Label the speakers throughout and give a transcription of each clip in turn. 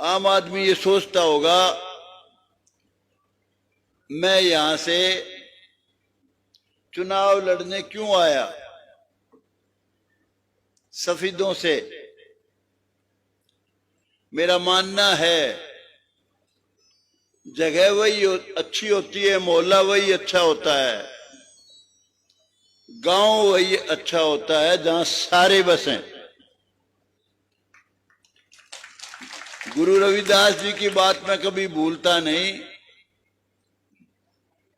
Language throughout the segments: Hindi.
Speaker 1: आम आदमी ये सोचता होगा मैं यहां से चुनाव लड़ने क्यों आया सफेदों से। मेरा मानना है जगह वही अच्छी होती है, मोहल्ला वही अच्छा होता है, गांव वही अच्छा होता है जहां सारे बसें। गुरु रविदास जी की बात मैं कभी भूलता नहीं।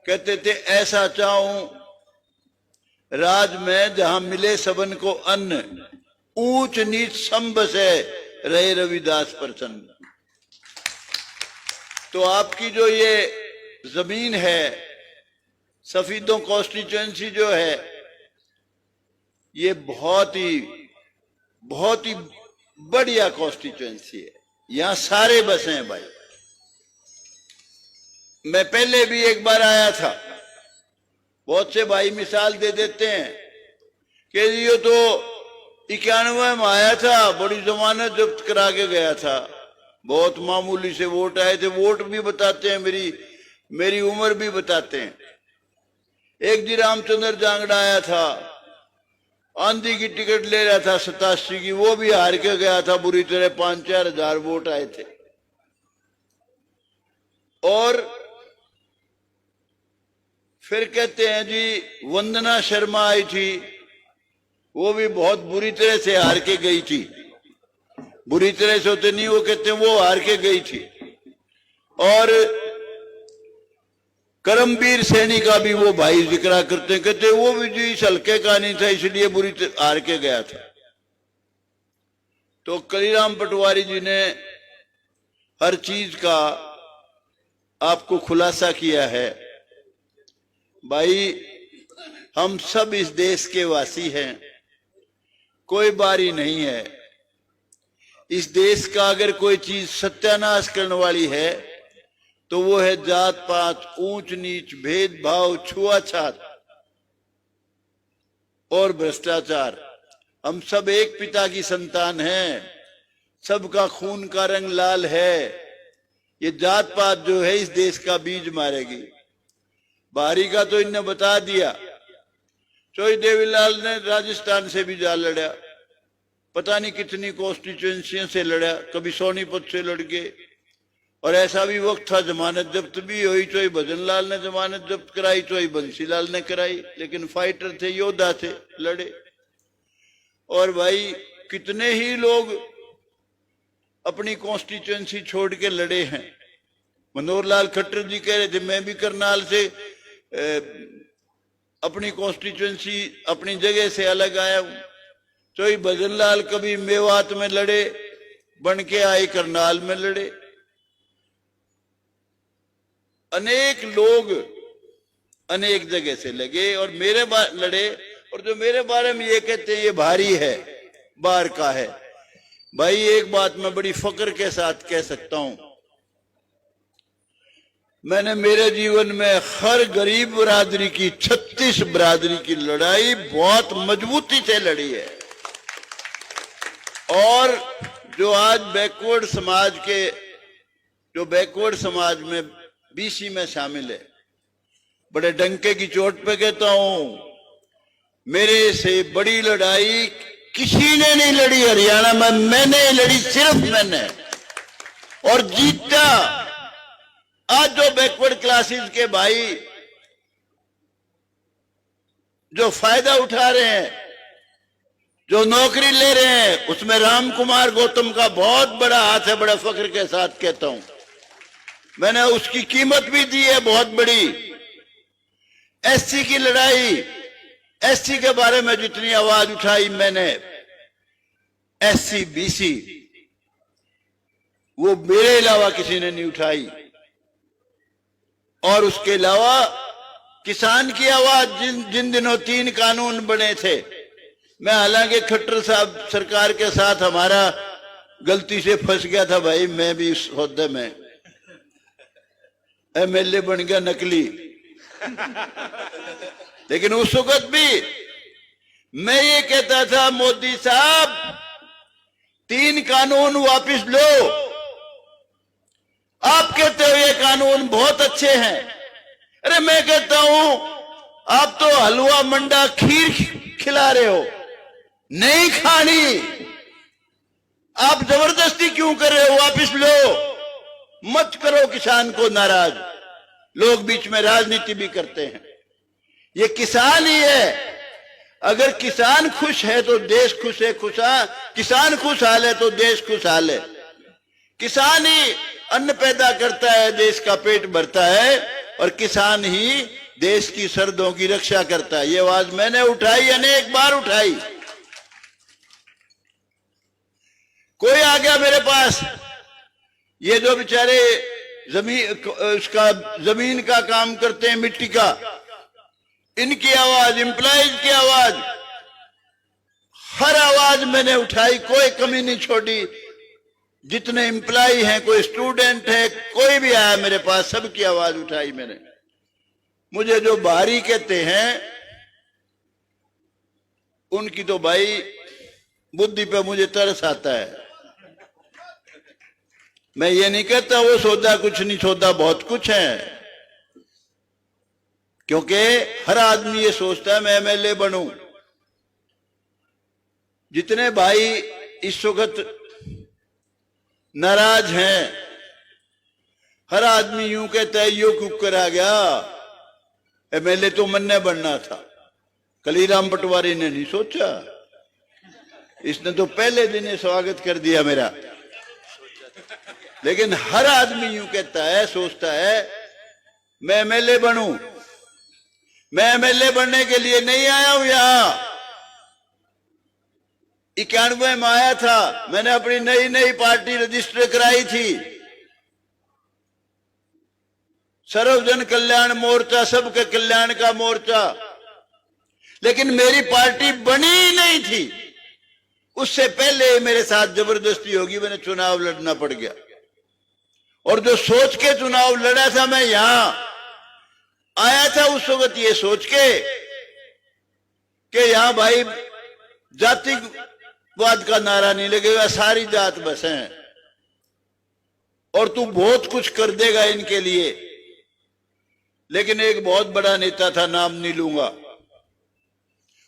Speaker 1: कहते थे ऐसा चाहूं राज में जहां मिले सबन को अन्न, ऊंच नीच सम बसे रहे रविदास प्रसन्न। तो आपकी जो ये जमीन है सफीदों कॉन्स्टिट्यूएंसी जो है ये बहुत ही बढ़िया कॉन्स्टिट्यूएंसी है। यहां सारे बसे हैं भाई। मैं पहले भी एक बार आया था, बहुत से भाई मिसाल दे देते हैं कि ये तो 91 में आया था, बड़ी जमानत जब्त करा के गया था, बहुत मामूली से वोट आए थे। वोट भी बताते हैं, मेरी उम्र भी बताते हैं। एक जी रामचंद्र जांगड़ा आया था, आंधी की टिकट ले रहा था 87 की, वो भी हार के गया था बुरी तरह। 5-4 हजार वोट आए थे। और फिर कहते हैं जी वंदना शर्मा आई थी, वो भी बहुत बुरी तरह से हार के गई थी। बुरी तरह से होते नहीं, वो कहते हैं वो हार के गई थी। और करमवीर सैनी का भी वो भाई जिक्र करते हैं, कहते वो भी जी इस हल्के का नहीं था इसलिए बुरी तरह हार के गया था। तो कलीराम पटवारी जी ने हर चीज का आपको खुलासा किया है। भाई हम सब इस देश के वासी हैं, कोई बारी नहीं है। इस देश का अगर कोई चीज सत्यानाश करने वाली है तो वो है जात पात, ऊंच नीच, भेदभाव, छुआछात और भ्रष्टाचार। हम सब एक पिता की संतान हैं, सबका खून का रंग लाल है। ये जात पात जो है इस देश का बीज मारेगी। बाहरी का तो इनने बता दिया। चोई देवीलाल ने राजस्थान से भी जा लड़ा, पता नहीं कितनी कॉन्स्टिट्यूएंसियों से लड़ा, कभी सोनीपत से लड़ गए। और ऐसा भी वक्त था जमानत जब्त भी हुई, चोई भजनलाल ने जमानत जब्त कराई, चोई बंसीलाल ने कराई, लेकिन फाइटर थे, योद्धा थे, लड़े। और भाई कितने ही लोग अपनी कॉन्स्टिट्यूएंसी छोड़ के लड़े हैं। मनोहर लाल खट्टर जी कह रहे थे मैं भी करनाल से अपनी कॉन्स्टिट्यूएंसी अपनी जगह से अलग आया हूं। चोई भजनलाल कभी मेवात में लड़े, बन के आए करनाल में लड़े। अनेक लोग अनेक जगह से लगे और मेरे लड़े। और जो मेरे बारे में ये कहते हैं ये भारी है, बाहर का है। भाई एक बात मैं बड़ी फक्र के साथ कह सकता हूं, मैंने मेरे जीवन में हर गरीब बरादरी की 36 बरादरी की लड़ाई बहुत मजबूती से लड़ी है। और जो आज बैकवर्ड समाज के, जो बैकवर्ड समाज में बीसी में शामिल है, बड़े डंके की चोट पे कहता हूं मेरे से बड़ी लड़ाई किसी ने नहीं लड़ी हरियाणा में, मैंने लड़ी, सिर्फ मैंने, और जीता। आज जो बैकवर्ड क्लासेस के भाई जो फायदा उठा रहे हैं, जो नौकरी ले रहे हैं, उसमें राम कुमार गौतम का बहुत बड़ा हाथ है। बड़ा फख्र के साथ कहता हूं, मैंने उसकी कीमत भी दी है बहुत बड़ी। एससी की लड़ाई, एससी के बारे में जितनी आवाज उठाई मैंने, एससी बीसी, वो मेरे अलावा किसी ने नहीं उठाई। और उसके अलावा किसान की आवाज, जिन दिनों 3 कानून बने थे, मैं हालांकि खट्टर साहब सरकार के साथ हमारा गलती से फंस गया था भाई, मैं भी इस होद्दे में एमएलए बन गया नकली। लेकिन उस वक्त भी मैं ये कहता था मोदी साहब 3 कानून वापस लो। आप कहते हो ये कानून बहुत अच्छे हैं, अरे मैं कहता हूं आप तो हलवा मंडा खीर खिला रहे हो, नहीं खानी। आप जबरदस्ती क्यों कर रहे हो? वापस लो, मत करो किसान को नाराज। लोग बीच में राजनीति भी करते हैं, ये किसान ही है। अगर किसान खुश है तो देश खुश है, किसान खुशहाल है तो देश खुशहाल है। किसान ही अन्न पैदा करता है, देश का पेट भरता है, और किसान ही देश की सरहदों की रक्षा करता है। ये आवाज मैंने उठाई, अनेक बार उठाई। कोई आ गया मेरे पास, ये जो बेचारे जमीन का काम करते हैं, मिट्टी का, इनकी आवाज, एम्प्लॉइज की आवाज, हर आवाज मैंने उठाई, कोई कमी नहीं छोड़ी। जितने एम्प्लॉय हैं, कोई स्टूडेंट है, कोई भी आया मेरे पास, सबकी आवाज उठाई मैंने। मुझे जो बाहरी कहते हैं उनकी तो भाई बुद्धि पे मुझे तरस आता है। मैं ये नहीं कहता वो सौदा कुछ नहीं, सौदा बहुत कुछ है, क्योंकि हर आदमी ये सोचता है मैं एमएलए बनूं। जितने भाई इस वक्त नाराज हैं, हर आदमी यूं कहता है यो क्यों करा गया, एमएलए तो मन्ने बनना था। कलीराम पटवारी ने नहीं सोचा, इसने तो पहले दिन ही स्वागत कर दिया मेरा। लेकिन हर आदमी यूं कहता है, सोचता है मैं एमएलए बनूं। मैं एमएलए बनने के लिए नहीं आया हूं यहां। 91 में आया था, मैंने अपनी नई नई पार्टी रजिस्टर कराई थी, सर्वजन कल्याण मोर्चा, सबके कल्याण का मोर्चा, लेकिन मेरी पार्टी बनी ही नहीं थी। उससे पहले मेरे साथ जबरदस्ती होगी, मैंने चुनाव लड़ना पड़ गया। और जो सोच के चुनाव लड़ा था, मैं यहां आया था उस वक्त ये सोच के कि यहां भाई जातिवाद का नारा नहीं लगेगा, सारी जात बस है, और तू बहुत कुछ कर देगा इनके लिए। लेकिन एक बहुत बड़ा नेता था, नाम नहीं लूंगा,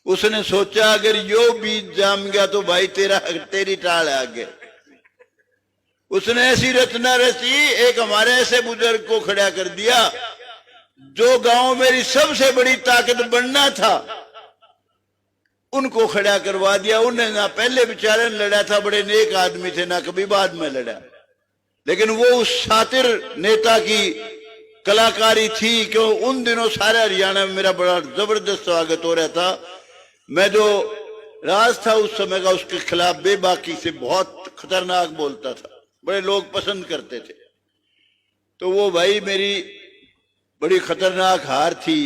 Speaker 1: उसने सोचा अगर यो बीज जाम गया तो भाई तेरी टाल है आगे। उसने ऐसी रचना रची, एक हमारे ऐसे बुजुर्ग को खड़ा कर दिया, जो गांव मेरी सबसे बड़ी ताकत बनना था उनको खड़ा करवा दिया। उन्हें ना पहले बेचारे लड़ा था, बड़े नेक आदमी थे, ना कभी बाद में लड़ा। लेकिन वो उस शातिर नेता की कलाकारी थी कि उन दिनों सारे हरियाणा में मेरा बड़ा जबरदस्त स्वागत हो रहा था। मैं जो राज था उस समय का, उसके खिलाफ बेबाकी से बहुत खतरनाक बोलता था, बड़े लोग पसंद करते थे। तो वो भाई मेरी बड़ी खतरनाक हार थी,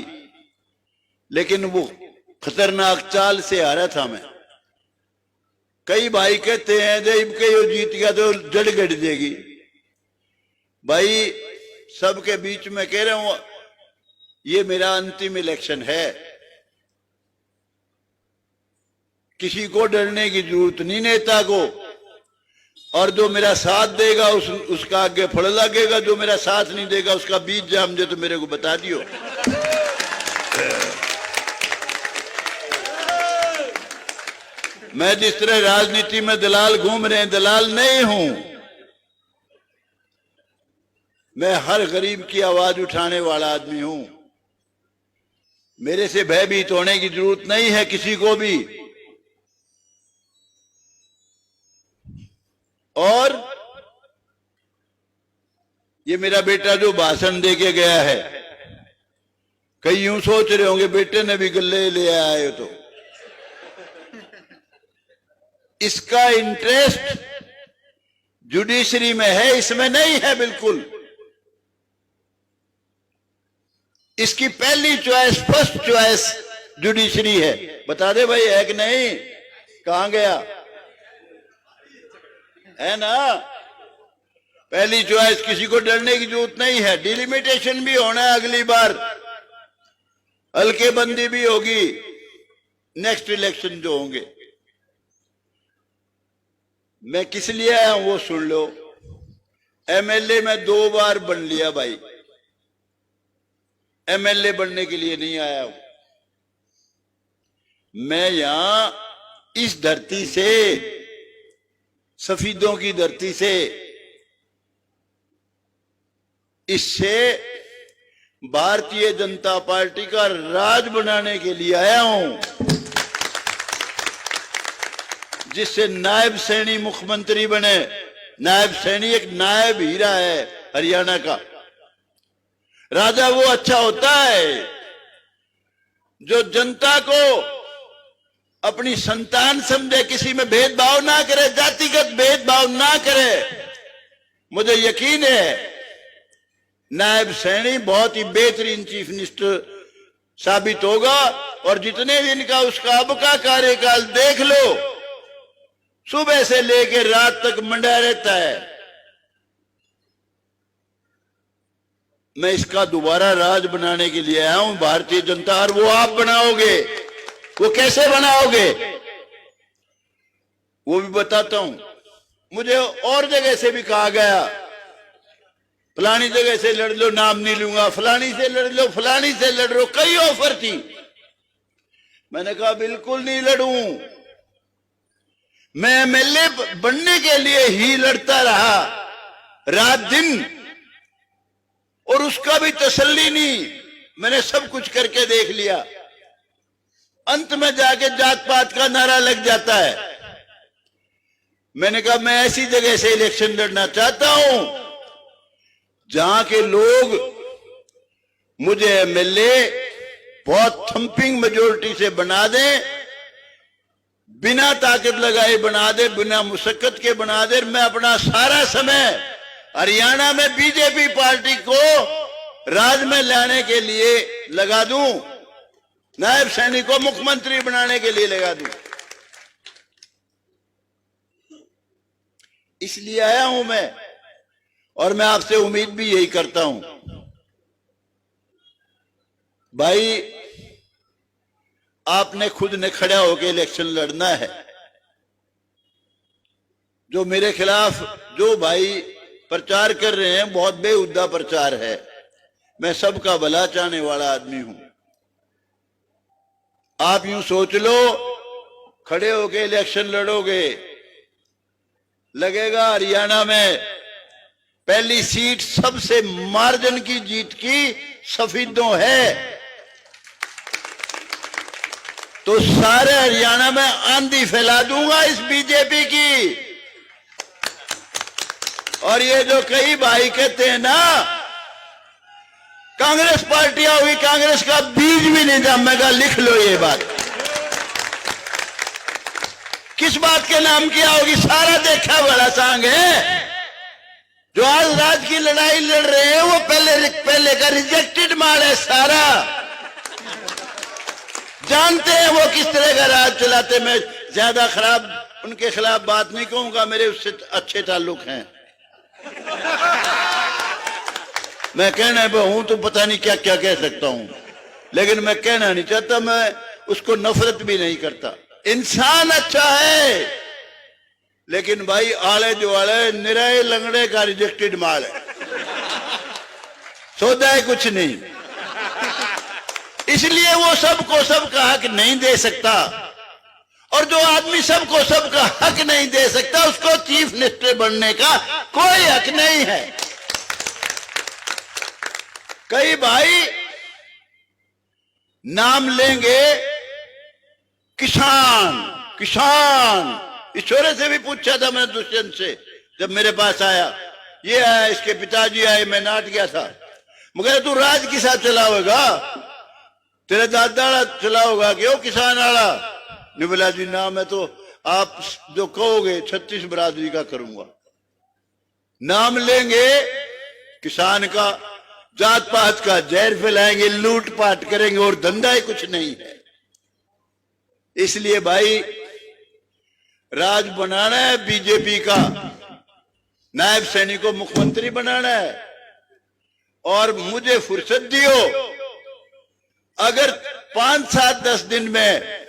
Speaker 1: लेकिन वो खतरनाक चाल से हारा था मैं। कई भाई कहते हैं जब के यो जीत गया तो जड़ गड़ देगी। भाई सबके बीच में कह रहा हूं, ये मेरा अंतिम इलेक्शन है, किसी को डरने की जरूरत नहीं नेता को। और जो मेरा साथ देगा उसका आगे फल लगेगा, जो मेरा साथ नहीं देगा उसका बीज जाम दे तो मेरे को बता दियो। मैं जिस तरह राजनीति में दलाल घूम रहे हैं, दलाल नहीं हूं। मैं हर गरीब की आवाज उठाने वाला आदमी हूं। मेरे से भयभीत होने की जरूरत नहीं है किसी को भी। और ये मेरा बेटा जो भाषण दे के गया है, कई यूं सोच रहे होंगे बेटे ने भी गले ले आए, तो इसका इंटरेस्ट जुडिशरी में है, इसमें नहीं है बिल्कुल। इसकी पहली चॉइस, फर्स्ट चॉइस जुडिशरी है। बता दे भाई है कि नहीं, कहां गया है ना। पहली चॉइस, किसी को डरने की जरूरत नहीं है। डिलिमिटेशन भी होना है अगली बार, हल्के बंदी भी होगी नेक्स्ट इलेक्शन जो होंगे। मैं किस लिए आया हूं वो सुन लो। एमएलए में 2 बार बन लिया भाई, एमएलए बनने के लिए नहीं आया हूं मैं। यहां इस धरती से, सफीदों की धरती से, इससे भारतीय जनता पार्टी का राज बनाने के लिए आया हूं, जिससे नायब सैनी मुख्यमंत्री बने। नायब सैनी एक नायब हीरा है हरियाणा का। राजा वो अच्छा होता है जो जनता को अपनी संतान समझे, किसी में भेदभाव ना करे, जातिगत भेदभाव ना करे। मुझे यकीन है नायब सैनी बहुत ही बेहतरीन चीफ मिनिस्टर साबित होगा। और जितने दिन का उसका अब का कार्यकाल देख लो, सुबह से लेकर रात तक मंडा रहता है। मैं इसका दोबारा राज बनाने के लिए आया हूं, भारतीय जनता। और वो आप बनाओगे। वो कैसे बनाओगे वो भी बताता हूं। मुझे और जगह से भी कहा गया, फलानी जगह से लड़ लो, नाम नहीं लूंगा, फलानी से लड़ लो, फलानी से लड़ लो, कई ऑफर थी। मैंने कहा बिल्कुल नहीं लड़ूं। मैं एमएलए बनने के लिए ही लड़ता रहा रात दिन, और उसका भी तसल्ली नहीं। मैंने सब कुछ करके देख लिया। अंत में जाके जात पात का नारा लग जाता है। मैंने कहा मैं ऐसी जगह से इलेक्शन लड़ना चाहता हूं जहां के लोग मुझे एमएलए बहुत थंपिंग मेजोरिटी से बना दें, बिना ताकत लगाए बना दे, बिना मुशक्कत के बना दे। मैं अपना सारा समय हरियाणा में बीजेपी पार्टी को राज में लाने के लिए लगा दूं, नायब सैनी को मुख्यमंत्री बनाने के लिए लगा दूं। इसलिए आया हूं मैं, और मैं आपसे उम्मीद भी यही करता हूं भाई, आपने खुद ने खड़ा होकर इलेक्शन लड़ना है। जो मेरे खिलाफ जो भाई प्रचार कर रहे हैं, बहुत बेहुदा प्रचार है। मैं सबका भला चाहने वाला आदमी हूं। आप यूं सोच लो, खड़े होकर इलेक्शन लड़ोगे, लगेगा हरियाणा में पहली सीट सबसे मार्जिन की जीत की सफीदों है, तो सारे हरियाणा में आंधी फैला दूंगा इस बीजेपी की। और ये जो कई भाई कहते हैं ना कांग्रेस पार्टियां हुई, कांग्रेस का बीज भी नहीं जमेगा, लिख लो ये बात। किस बात के नाम किया होगी, सारा देखा बड़ा सांग है। जो आज राज की लड़ाई लड़ रहे हैं वो पहले का रिजेक्टेड माल है सारा। जानते हैं वो किस तरह का राज चलाते। मैं ज्यादा खराब उनके खिलाफ बात नहीं कहूंगा, मेरे उससे अच्छे ताल्लुक हैं। मैं कहना हूं तो पता नहीं क्या क्या कह सकता हूं, लेकिन मैं कहना नहीं चाहता। मैं उसको नफरत भी नहीं करता। इंसान अच्छा है, लेकिन भाई आले जो आले निराए लंगड़े का रिजेक्टेड माल है, सौदा है कुछ नहीं। इसलिए वो सबको सबका हक नहीं दे सकता, और जो आदमी सबको सबका हक नहीं दे सकता उसको चीफ मिनिस्टर बनने का कोई हक नहीं है। कई भाई नाम लेंगे किसान किसान। ईश्वरे से भी पूछा था मैंने, दुष्यंत से, जब मेरे पास आया, ये आया, इसके पिताजी आए, मैं नाट गया था। मगर तू राज के साथ चला होगा, तेरे दादा चला होगा क्यों किसान वाला? निबला जी नाम है तो आप जो कहोगे 36 बरादरी का करूंगा। नाम लेंगे किसान का, जात पात का जहर फैलाएंगे, लूटपाट करेंगे, और धंधा ही कुछ नहीं है। इसलिए भाई राज बनाना है बीजेपी का, नायब सैनी को मुख्यमंत्री बनाना है, और मुझे फुर्सत दियो। अगर 5, 7, 10 दिन में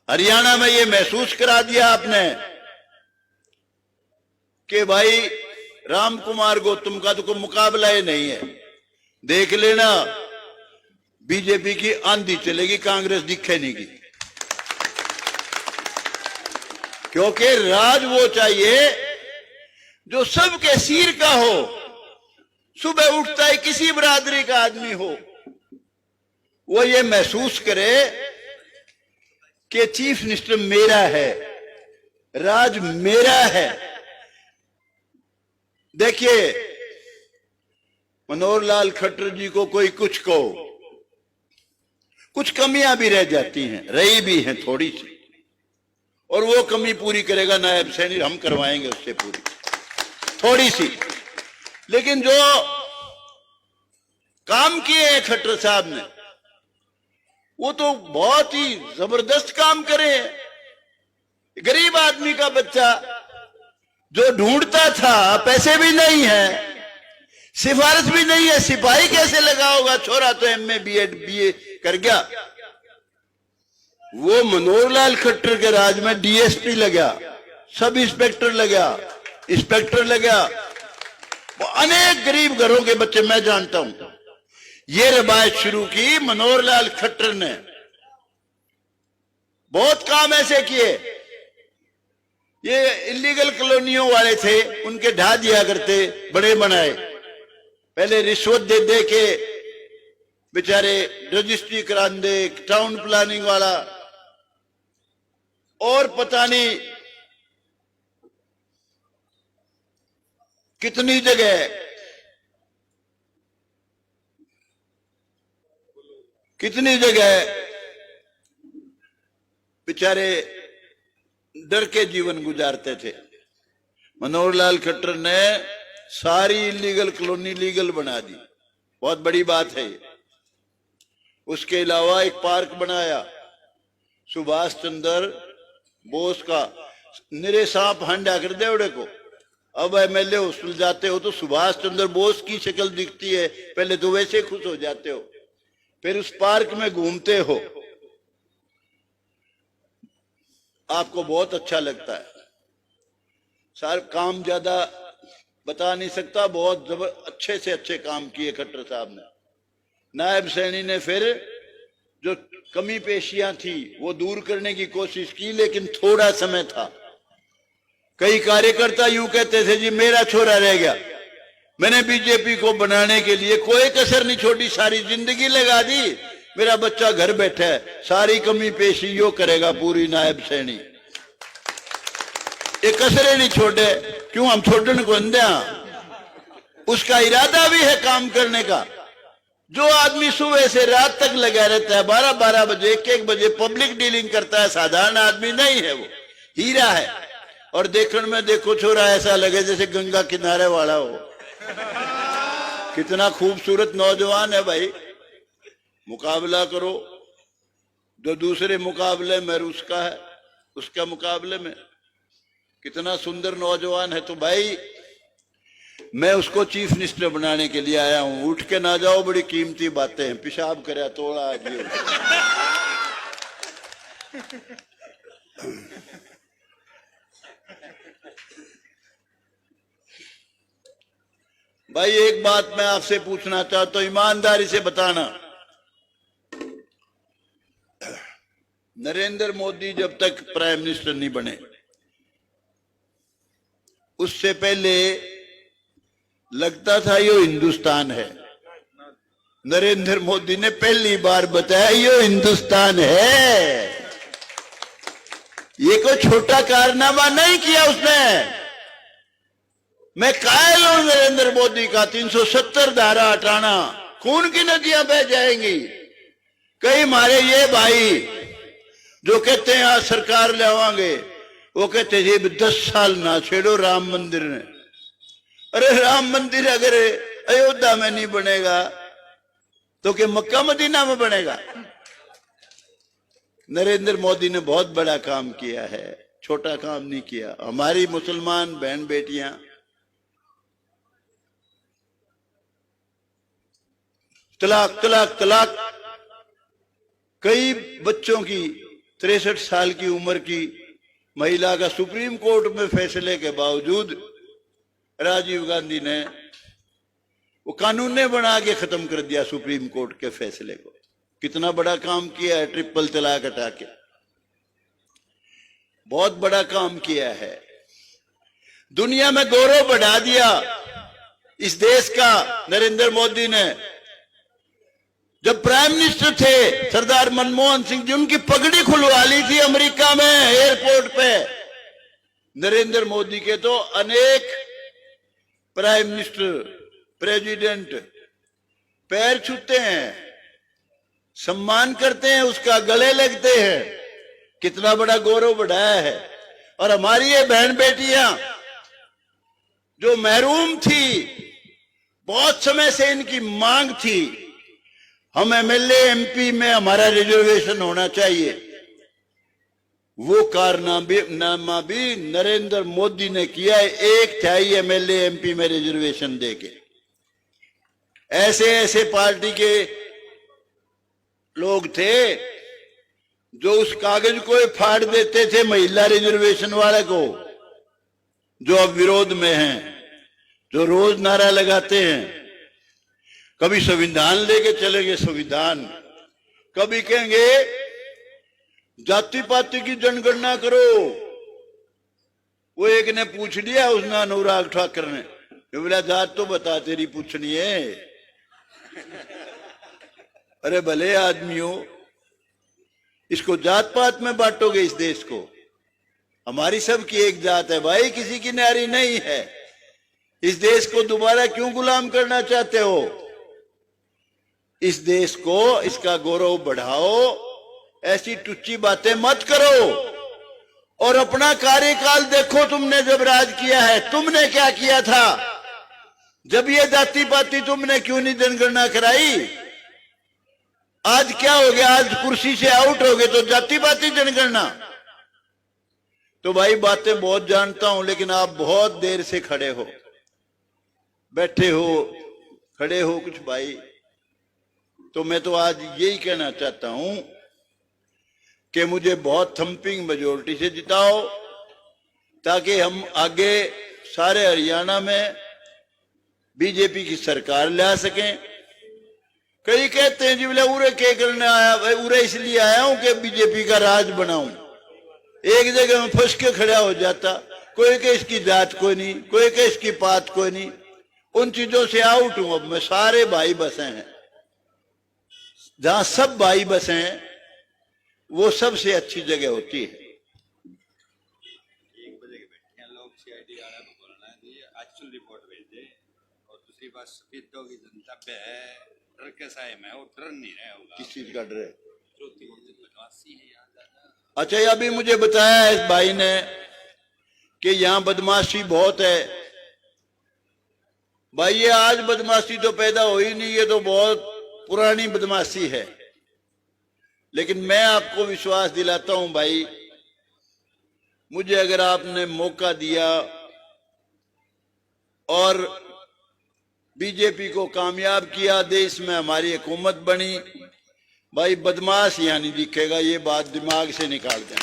Speaker 1: हरियाणा में ये महसूस करा दिया आपने कि भाई राम कुमार गौतम का तो कोई मुकाबला ही नहीं है, देख लेना बीजेपी की आंधी चलेगी, कांग्रेस दिखे नहीं की। क्योंकि राज वो चाहिए जो सबके सिर का हो, सुबह उठता है किसी बरादरी का आदमी हो, वो ये महसूस करे कि चीफ मिनिस्टर मेरा है, राज मेरा है। देखिए मनोहर लाल खट्टर जी को कोई कुछ कहो, कुछ कमियां भी रह जाती हैं, रही भी हैं थोड़ी सी, और वो कमी पूरी करेगा नायब सैनी, हम करवाएंगे उससे पूरी थोड़ी सी। लेकिन जो काम किए हैं खट्टर साहब ने वो तो बहुत ही जबरदस्त काम करे हैं। गरीब आदमी का बच्चा जो ढूंढता था, पैसे भी नहीं है, सिफारिश भी नहीं है, सिपाही कैसे लगा होगा, छोरा तो एमए बीएड बीए कर गया, वो मनोहर लाल खट्टर के राज में डीएसपी लगा, सब इंस्पेक्टर लगा, इंस्पेक्टर लगा। वो अनेक गरीब घरों के बच्चे मैं जानता हूं। ये रवायत शुरू की मनोहर लाल खट्टर ने, बहुत काम ऐसे किए। ये इलीगल कॉलोनियों वाले थे, उनके ढा दिया करते, बड़े बनाए, पहले रिश्वत दे दे के बेचारे रजिस्ट्री करा दे, टाउन प्लानिंग वाला, और पता नहीं कितनी जगह बेचारे डर के जीवन गुजारते थे। मनोहर लाल खट्टर ने सारी इलीगल कॉलोनी लीगल बना दी, बहुत बड़ी बात है ये। उसके अलावा एक पार्क बनाया सुभाष चंद्र बोस का, निरे सांप हंडा कर देवड़े को। अब एमएलए हॉस्टल जाते हो तो सुभाष चंद्र बोस की शक्ल दिखती है, पहले तो वैसे खुश हो जाते हो, फिर उस पार्क में घूमते हो, आपको बहुत अच्छा लगता है। सारे काम ज्यादा बता नहीं सकता, बहुत अच्छे से अच्छे काम किए खट्टर साहब ने। नायब सैनी ने फिर जो कमी पेशियां थी वो दूर करने की कोशिश की, लेकिन थोड़ा समय था। कई कार्यकर्ता यूं कहते थे जी मेरा छोरा रह गया, मैंने बीजेपी को बनाने के लिए कोई कसर नहीं छोड़ी, सारी जिंदगी लगा दी, मेरा बच्चा घर बैठा है, सारी कमी पेशी यो करेगा पूरी नायब सैनी, ये कसरे नहीं छोड़े। क्यों हम छोड़ने को अंधे? उसका इरादा भी है काम करने का। जो आदमी सुबह से रात तक लगा रहता है, 12-12 बजे 1-1 बजे पब्लिक डीलिंग करता है, साधारण आदमी नहीं है, वो हीरा है। और देखने में देखो छोरा ऐसा लगे जैसे गंगा किनारे वाला हो, कितना खूबसूरत नौजवान है भाई। मुकाबला करो, जो दूसरे मुकाबले में उसका है, उसका मुकाबले में कितना सुंदर नौजवान है। तो भाई मैं उसको चीफ मिनिस्टर बनाने के लिए आया हूं। उठ के ना जाओ, बड़ी कीमती बातें हैं, पेशाब करे तोड़ा आज। भाई एक बात मैं आपसे पूछना चाहता हूं, ईमानदारी से बताना। नरेंद्र मोदी जब तक प्राइम मिनिस्टर नहीं बने, उससे पहले लगता था यो हिंदुस्तान है। नरेंद्र मोदी ने पहली बार बताया यो हिंदुस्तान है। ये कोई छोटा कारनामा नहीं किया उसने। मैं कायल हूं नरेंद्र मोदी का। 370 धारा हटाना, खून की नदियां बह जाएंगी। कई हमारे ये भाई जो कहते हैं आज सरकार ले आवांगे, वो कहते जी 10 साल ना छेड़ो राम मंदिर ने। अरे राम मंदिर अगर अयोध्या में नहीं बनेगा तो क्या मक्का मदीना में बनेगा? नरेंद्र मोदी ने बहुत बड़ा काम किया है, छोटा काम नहीं किया। हमारी मुसलमान बहन बेटियां तलाक तलाक तलाक, कई बच्चों की 63 साल की उम्र की महिला का सुप्रीम कोर्ट में फैसले के बावजूद राजीव गांधी ने वो कानून ने बना के खत्म कर दिया सुप्रीम कोर्ट के फैसले को। कितना बड़ा काम किया है, ट्रिपल तलाक हटा के बहुत बड़ा काम किया है। दुनिया में गौरव बढ़ा दिया इस देश का नरेंद्र मोदी ने। जब प्राइम मिनिस्टर थे सरदार मनमोहन सिंह जी, उनकी पगड़ी खुलवा ली थी अमेरिका में एयरपोर्ट पे। नरेंद्र मोदी के तो अनेक प्राइम मिनिस्टर, प्रेसिडेंट पैर छूते हैं, सम्मान करते हैं, उसका गले लगते हैं। कितना बड़ा गौरव बढ़ाया है। और हमारी ये बहन बेटियां जो महरूम थी, बहुत समय से इनकी मांग थी हम एमएलए एमपी में हमारा रिजर्वेशन होना चाहिए, वो कारनामा भी नरेंद्र मोदी ने किया है। 1/3 एमएलए एमपी में रिजर्वेशन देके। ऐसे ऐसे पार्टी के लोग थे जो उस कागज को फाड़ देते थे महिला रिजर्वेशन वाले को, जो अब विरोध में हैं, जो रोज नारा लगाते हैं। कभी संविधान लेके चलेंगे संविधान, कभी कहेंगे जाति पाति की जनगणना करो। वो एक ने पूछ लिया, उसने अनुराग ठाकुर ने, बोला जात तो बता तेरी पूछनी है। अरे भले आदमियों, इसको जात पात में बांटोगे इस देश को? हमारी सबकी एक जात है भाई, किसी की न्यारी नहीं है। इस देश को दोबारा क्यों गुलाम करना चाहते हो? इस देश को, इसका गौरव बढ़ाओ, ऐसी टुच्ची बातें मत करो। और अपना कार्यकाल देखो, तुमने जब राज किया है तुमने क्या किया था? जब ये जाति पाति तुमने क्यों नहीं जनगणना कराई? आज क्या हो गया? आज कुर्सी से आउट हो गए तो जाति पाति जनगणना। तो भाई बातें बहुत जानता हूं, लेकिन आप बहुत देर से खड़े हो, बैठे हो, खड़े हो कुछ भाई। तो मैं तो आज यही कहना चाहता हूं कि मुझे बहुत थंपिंग मेजोरिटी से जिताओ, ताकि हम आगे सारे हरियाणा में बीजेपी की सरकार ला सकें। कई कहते हैं जी बोले उरे क्या करने आया? भाई उरे इसलिए आया हूं कि बीजेपी का राज बनाऊं। एक जगह में फंस के खड़ा हो जाता, कोई के इसकी जात कोई नहीं, कोई के इसकी पात कोई नहीं। उन चीजों से आउट हूं। अब मैं सारे भाई बसे हैं, जहां सब भाई बसे हैं वो सबसे अच्छी जगह होती है।
Speaker 2: 1 बजे के बैठे लोग सीआईडी वाला को बोलना है जी एक्चुअल रिपोर्ट भेज दे। और दूसरी बात, सफेदों की जनता पे है डर के साए में, वो डर नहीं रहा होगा।
Speaker 1: किस चीज का डर है?
Speaker 2: बदमाशी है यहाँ ज्यादा।
Speaker 1: अच्छा, ये अभी मुझे बताया है इस भाई ने कि यहाँ बदमाशी बहुत है। भाई ये आज बदमाशी तो पैदा हो ही नहीं, ये तो बहुत पुरानी बदमाशी है। लेकिन मैं आपको विश्वास दिलाता हूं भाई, मुझे अगर आपने मौका दिया और बीजेपी को कामयाब किया, देश में हमारी हुकूमत बनी, भाई बदमाश यहां नहीं दिखेगा। ये बात दिमाग से निकाल दें।